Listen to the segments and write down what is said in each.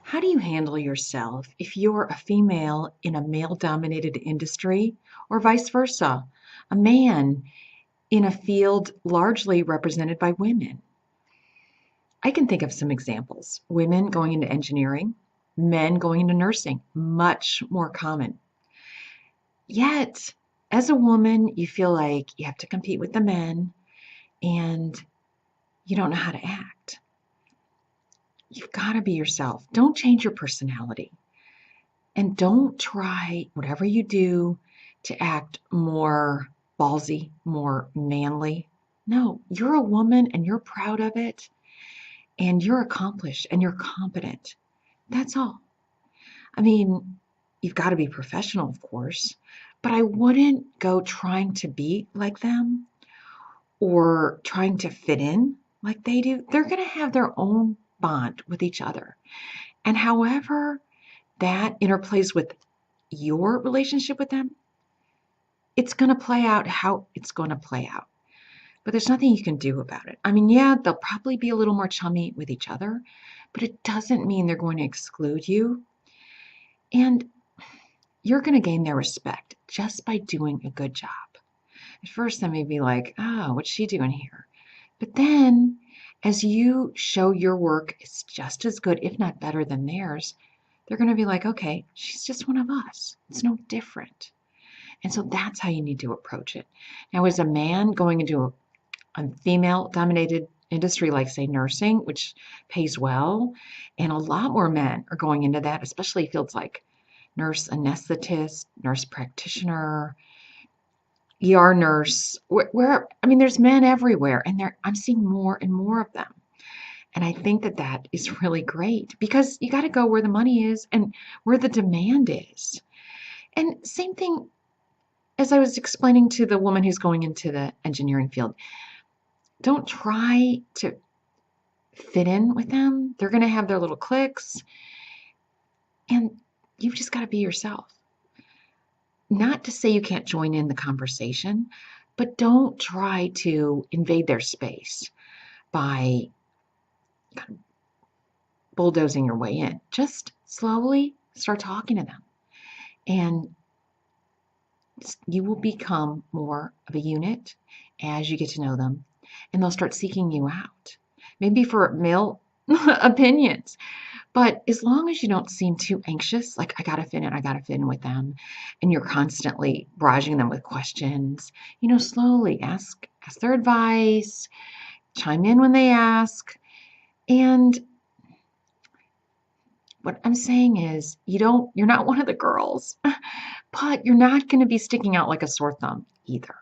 How do you handle yourself if you're a female in a male-dominated industry, or vice versa, a man in a field largely represented by women? I can think of some examples. Women going into engineering, men going into nursing, much more common. Yet, as a woman, you feel like you have to compete with the men and you don't know how to act. You've got to be yourself. Don't change your personality. And don't try, whatever you do, to act more ballsy, more manly. No, you're a woman and you're proud of it, and you're accomplished and you're competent. That's all. I mean, you've got to be professional, of course, but I wouldn't go trying to be like them or trying to fit in like they do. They're going to have their own bond with each other. And however that interplays with your relationship with them, it's going to play out how it's going to play out. But there's nothing you can do about it. I mean, yeah, they'll probably be a little more chummy with each other, but it doesn't mean they're going to exclude you. And you're going to gain their respect just by doing a good job. At first, they may be like, oh, what's she doing here? But then, as you show your work is just as good, if not better than theirs, they're going to be like, okay, she's just one of us. It's no different. And so that's how you need to approach it. Now, as a man going into a female dominated industry like, say, nursing, which pays well, and a lot more men are going into that, especially fields like nurse anesthetist, nurse practitioner, ER nurse, where I mean, there's men everywhere, and I'm seeing more and more of them. And I think that that is really great because you got to go where the money is and where the demand is. And same thing as I was explaining to the woman who's going into the engineering field. Don't try to fit in with them. They're going to have their little cliques, and you've just got to be yourself. Not to say you can't join in the conversation, but don't try to invade their space by kind of bulldozing your way in. Just slowly start talking to them, and you will become more of a unit as you get to know them, and they'll start seeking you out. Maybe for male opinions, but as long as you don't seem too anxious, like I gotta fit in with them, and you're constantly barraging them with questions, slowly ask their advice, chime in when they ask. And what I'm saying is you're not one of the girls, but you're not going to be sticking out like a sore thumb either.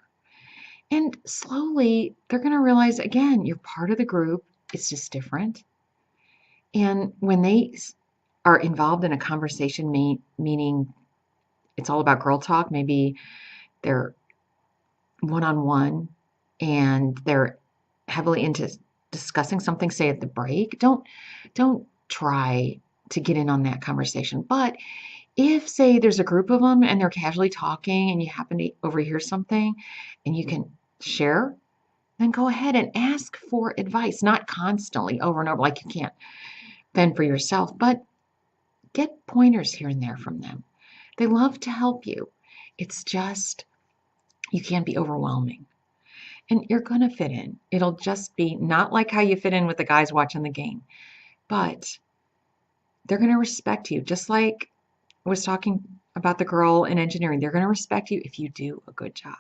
And slowly they're going to realize again, you're part of the group. It's just different. And when they are involved in a conversation, meaning it's all about girl talk, maybe they're one-on-one and they're heavily into discussing something, say at the break, don't try to get in on that conversation. But if, say, there's a group of them and they're casually talking and you happen to overhear something and you can share, then go ahead and ask for advice, not constantly over and over, like you can't fend for yourself, but get pointers here and there from them. They love to help you. It's just, you can't be overwhelming. And you're going to fit in. It'll just be not like how you fit in with the guys watching the game, but they're going to respect you. Just like I was talking about the girl in engineering, they're going to respect you if you do a good job.